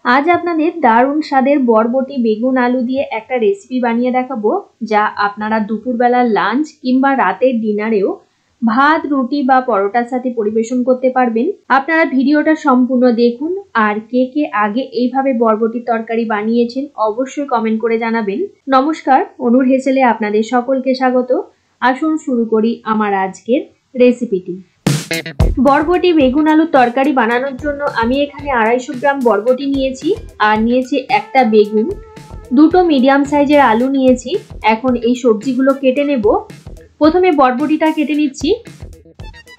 আজ আপনাদের দারুণ স্বাদের বরবটি বেগুন আলু দিয়ে একটা রেসিপি বানিয়ে দেখাবো, যা আপনারা দুপুরবেলার লাঞ্চ কিংবা রাতের ডিনারেও ভাত, রুটি বা পরোটার সাথে পরিবেশন করতে পারবেন। আপনারা ভিডিওটা সম্পূর্ণ দেখুন, আর কে কে আগে এইভাবে বরবটির তরকারি বানিয়েছেন অবশ্যই কমেন্ট করে জানাবেন। নমস্কার, অনুর হেসেলে আপনাদের সকলকে স্বাগত। আসুন শুরু করি আমার আজকের রেসিপিটি। বরবটি বেগুন আলুর তরকারি বানানোর জন্য আমি এখানে 250 গ্রাম বরবটি নিয়েছি, আর নিয়েছি একটা বেগুন, দুটো মিডিয়াম সাইজের আলু নিয়েছি। এখন এই সবজিগুলো কেটে নেব। প্রথমে বরবটিটা কেটে নিচ্ছি।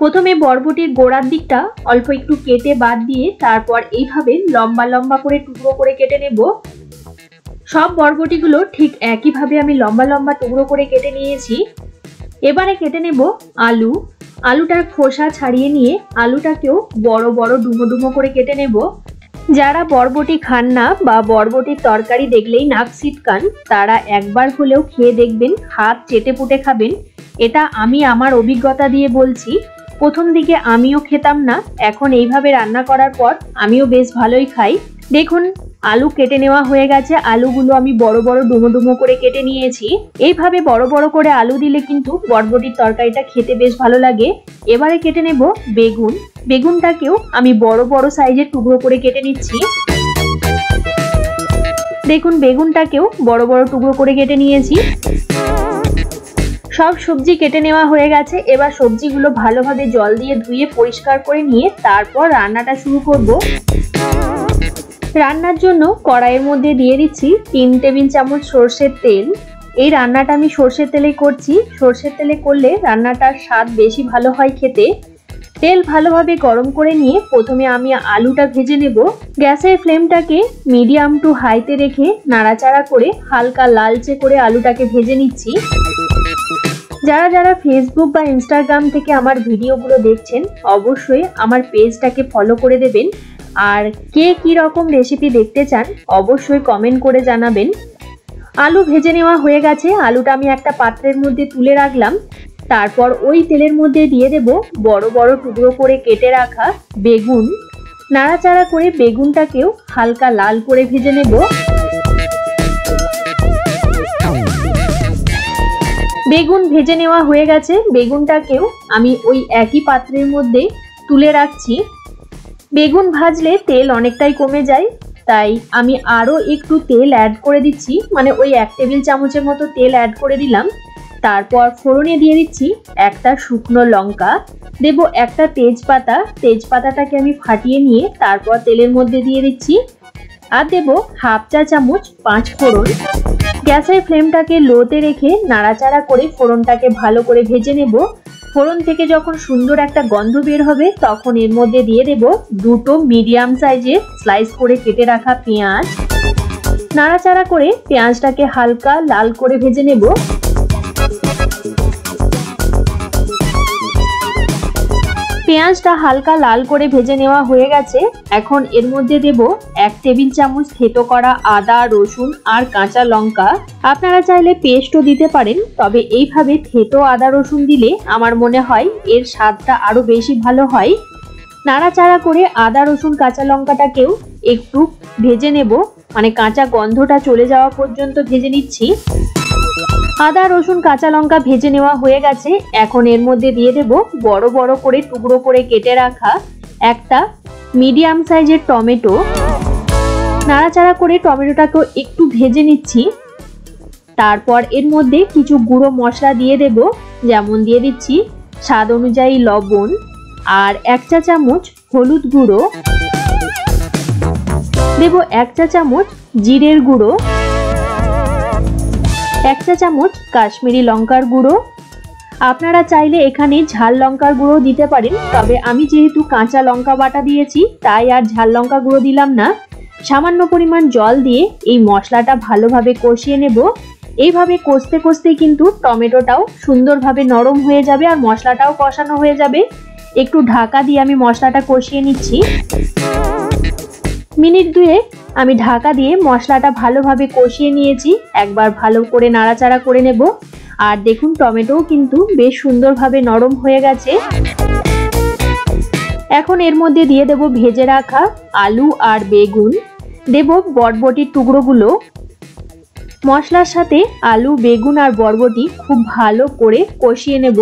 প্রথমে বরবটির গোড়ার দিকটা অল্প একটু কেটে বাদ দিয়ে তারপর এইভাবে লম্বা লম্বা করে টুকরো করে কেটে নেব। সব বরবটিগুলো ঠিক একইভাবে আমি লম্বা লম্বা টুকরো করে কেটে নিয়েছি। এবারে কেটে নেব আলু। আলুটার খোসা ছাড়িয়ে নিয়ে আলুটাকেও বড় বড় ডুমো ডুমো করে কেটে নেব। যারা বরবটি খান না বা বরবটির তরকারি দেখলেই নাক ছিটকান, তারা একবার হলেও খেয়ে দেখবেন, হাত চেটে পুটে খাবেন। এটা আমি আমার অভিজ্ঞতা দিয়ে বলছি। প্রথম দিকে আমিও খেতাম না, এখন এইভাবে রান্না করার পর আমিও বেশ ভালোই খাই। দেখুন, আলু কেটে নেওয়া হয়ে গেছে। আলুগুলো আমি বড় বড় ডুমো ডুমো করে কেটে নিয়েছি। এইভাবে বড় বড় করে আলু দিলে কিন্তু বরবটির তরকারিটা খেতে বেশ ভালো লাগে। এবারে কেটে নেব বেগুন। বেগুনটাকেও আমি বড় বড় সাইজের টুকরো করে কেটে নিচ্ছি। দেখুন, বেগুনটাকেও বড় বড় টুকরো করে কেটে নিয়েছি। সব সবজি কেটে নেওয়া হয়ে গেছে। এবার সবজিগুলো ভালোভাবে জল দিয়ে ধুয়ে পরিষ্কার করে নিয়ে তারপর রান্নাটা শুরু করব। রান্নার জন্য কড়াইয়ের মধ্যে দিয়ে দিচ্ছি 3 টেবিল চামচ সরষের তেল। এই রান্নাটা আমি সরষের তেলেই করছি। সরষের তেলে করলে রান্নাটার স্বাদ বেশি ভালো হয় খেতে। তেল ভালোভাবে গরম করে নিয়ে প্রথমে আমি আলুটা ভেজে নেব। গ্যাসের ফ্লেমটাকে মিডিয়াম টু হাইতে রেখে নাড়াচাড়া করে হালকা লালচে করে আলুটাকে ভেজে নিচ্ছি। যারা যারা ফেসবুক বা ইনস্টাগ্রাম থেকে আমার ভিডিওগুলো দেখছেন, অবশ্যই আমার পেজটাকে ফলো করে দেবেন। আর কে কি রকম রেসিপি দেখতে চান অবশ্যই কমেন্ট করে জানাবেন। আলু ভেজে নেওয়া হয়ে গেছে। আলুটা আমি একটা পাত্রের মধ্যে তুলে রাখলাম। তারপর ওই তেলের মধ্যে দিয়ে দেব বড় বড় টুকরো করে কেটে রাখা বেগুন। নাড়াচাড়া করে বেগুনটাকেও হালকা লাল করে ভেজে নেব। বেগুন ভেজে নেওয়া হয়ে গেছে। বেগুনটাকেও আমি ওই একই পাত্রের মধ্যে তুলে রাখছি। বেগুন ভাজলে তেল অনেকটাই কমে যায়, তাই আমি আরো একটু তেল অ্যাড করে দিচ্ছি, মানে ওই 1 টেবিল চামচের মতো তেল অ্যাড করে দিলাম। তারপর ফোড়নে দিয়ে দিচ্ছি একটা শুকনো লঙ্কা, দেব একটা তেজপাতা। তেজপাতাটাকে আমি ফাটিয়ে নিয়ে তারপর তেলের মধ্যে দিয়ে দিচ্ছি। আর দেব হাফ চা চামচ 5 ফোড়ন। গ্যাসের ফ্লেমটাকে লোতে রেখে নাড়াচাড়া করে ফোড়নটাকে ভালো করে ভেজে নেব। ফোড়ন থেকে যখন সুন্দর একটা গন্ধ বের হবে, তখন এর মধ্যে দিয়ে দেব দুটো মিডিয়াম সাইজের স্লাইস করে কেটে রাখা পেঁয়াজ। নাড়াচাড়া করে পেঁয়াজটাকে হালকা লাল করে ভেজে নেব। পেঁয়াজটা হালকা লাল করে ভেজে নেওয়া হয়ে গেছে। এখন এর মধ্যে দেব 1 টেবিল চামচ থেতো করা আদা, রসুন আর কাঁচা লঙ্কা। আপনারা চাইলে পেস্টও দিতে পারেন, তবে এইভাবে থেতো আদা রসুন দিলে আমার মনে হয় এর স্বাদটা আরো বেশি ভালো হয়। নাড়াচাড়া করে আদা, রসুন, কাঁচা লঙ্কাটাকেও একটু ভেজে নেব, মানে কাঁচা গন্ধটা চলে যাওয়া পর্যন্ত ভেজে নিচ্ছি। আদা, রসুন, কাঁচা লঙ্কা ভেজে নেওয়া হয়ে গেছে। এখন এর মধ্যে দিয়ে দেব বড় বড় করে টুকরো করে কেটে রাখা একটা মিডিয়াম সাইজের টমেটো। নাড়াচাড়া করে টমেটোটাকে একটু ভেজে নিচ্ছি। তারপর এর মধ্যে কিছু গুঁড়ো মশলা দিয়ে দেব, যেমন দিয়ে দিচ্ছি স্বাদ অনুযায়ী লবণ আর 1 চা চামচ হলুদ গুঁড়ো। দেব 1 চা চামচ জিরের গুঁড়ো, 1 চা চামচ কাশ্মীরি লঙ্কার গুঁড়ো। আপনারা চাইলে এখানে ঝাল লঙ্কার গুঁড়ো দিতে পারেন, তবে আমি যেহেতু কাঁচা লঙ্কা বাটা দিয়েছি তাই আর ঝাল লঙ্কা গুঁড়ো দিলাম না। সামান্য পরিমাণ জল দিয়ে এই মশলাটা ভালোভাবে কষিয়ে নেব। এইভাবে কষতে কষতে কিন্তু টমেটোটাও সুন্দরভাবে নরম হয়ে যাবে আর মশলাটাও কষানো হয়ে যাবে। একটু ঢাকা দিয়ে আমি মশলাটা কষিয়ে নিচ্ছি। মিনিট 2 আমি ঢাকা দিয়ে মশলাটা ভালোভাবে কষিয়ে নিয়েছি। একবার ভালো করে নাড়াচাড়া করে নেব। আর দেখুন, টমেটোও কিন্তু বেশ সুন্দরভাবে নরম হয়ে গেছে। এখন এর মধ্যে দিয়ে দেব ভেজে রাখা আলু আর বেগুন। দেব বরবটির টুকরোগুলো। মশলার সাথে আলু, বেগুন আর বরবটি খুব ভালো করে কষিয়ে নেব।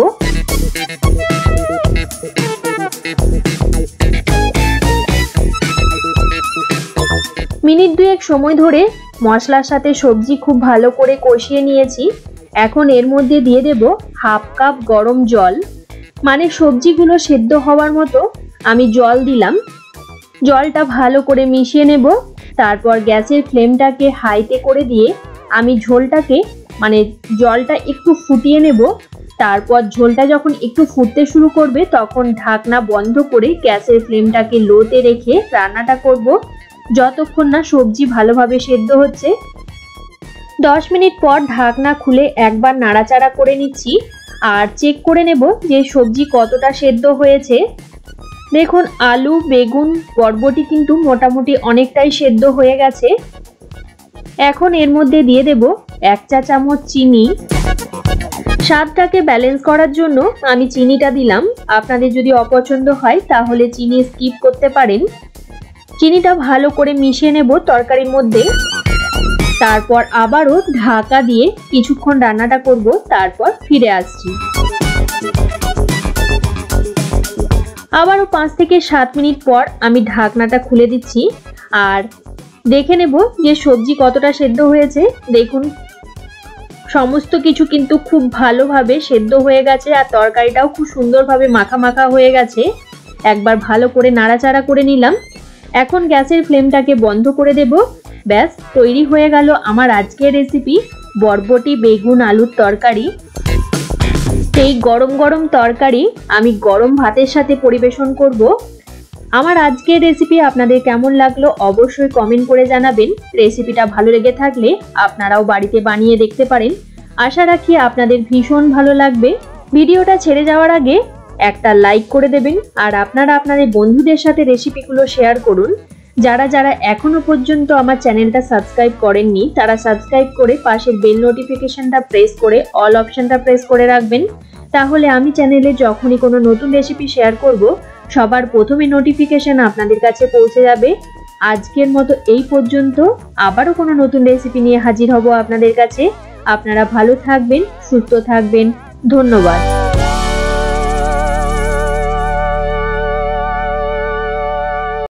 মিনিট দুয়েক সময় ধরে মশলার সাথে সবজি খুব ভালো করে কষিয়ে নিয়েছি। এখন এর মধ্যে দিয়ে দেব হাফ কাপ গরম জল, মানে সবজিগুলো সেদ্ধ হওয়ার মতো আমি জল দিলাম। জলটা ভালো করে মিশিয়ে নেব। তারপর গ্যাসের ফ্লেমটাকে হাইতে করে দিয়ে আমি ঝোলটাকে মানে জলটা একটু ফুটিয়ে নেব। তারপর ঝোলটা যখন একটু ফুটতে শুরু করবে তখন ঢাকনা বন্ধ করে গ্যাসের ফ্লেমটাকে লোতে রেখে রান্নাটা করব যতক্ষণ না সবজি ভালোভাবে সেদ্ধ হচ্ছে। 10 মিনিট পর ঢাকনা খুলে একবার নাড়াচাড়া করে নিচ্ছি আর চেক করে নেব যে সবজি কতটা সেদ্ধ হয়েছে। দেখুন আলু, বেগুন, বরবটি কিন্তু মোটামুটি অনেকটাই সেদ্ধ হয়ে গেছে। এখন এর মধ্যে দিয়ে দেব 1 চা চামচ চিনি। স্বাদটাকে ব্যালেন্স করার জন্য আমি চিনিটা দিলাম। আপনাদের যদি অপছন্দ হয় তাহলে চিনি স্কিপ করতে পারেন। চিনিটা ভালো করে মিশিয়ে নেব তরকারির মধ্যে। তারপর আবারও ঢাকা দিয়ে কিছুক্ষণ রান্নাটা করব, তারপর ফিরে আসছি। আবারও 5 থেকে 7 মিনিট পর আমি ঢাকনাটা খুলে দিচ্ছি আর দেখে নেব যে সবজি কতটা সেদ্ধ হয়েছে। দেখুন সমস্ত কিছু কিন্তু খুব ভালোভাবে সেদ্ধ হয়ে গেছে আর তরকারিটাও খুব সুন্দরভাবে মাখা মাখা হয়ে গেছে। একবার ভালো করে নাড়াচাড়া করে নিলাম। এখন গ্যাসের ফ্লেমটাকে বন্ধ করে দেব। ব্যাস তৈরি হয়ে গেল আমার আজকের রেসিপি বরবটি বেগুন আলুর তরকারি। এই গরম গরম তরকারি আমি গরম ভাতের সাথে পরিবেশন করব। আমার আজকের রেসিপি আপনাদের কেমন লাগলো অবশ্যই কমেন্ট করে জানাবেন। রেসিপিটা ভালো লেগে থাকলে আপনারাও বাড়িতে বানিয়ে দেখতে পারেন। আশা রাখি আপনাদের ভীষণ ভালো লাগবে। ভিডিওটা ছেড়ে যাওয়ার আগে একটা লাইক করে দেবেন আর আপনারা আপনাদের বন্ধুদের সাথে রেসিপিগুলো শেয়ার করুন। যারা যারা এখনো পর্যন্ত আমার চ্যানেলটা সাবস্ক্রাইব করেননি তারা সাবস্ক্রাইব করে পাশের বেল নোটিফিকেশনটা প্রেস করে অল অপশনটা প্রেস করে রাখবেন। তাহলে আমি চ্যানেলে যখনই কোনো নতুন রেসিপি শেয়ার করব সবার প্রথমে নোটিফিকেশন আপনাদের কাছে পৌঁছে যাবে। আজকের মতো এই পর্যন্ত, আবারও কোনো নতুন রেসিপি নিয়ে হাজির হব আপনাদের কাছে। আপনারা ভালো থাকবেন, সুস্থ থাকবেন। ধন্যবাদ।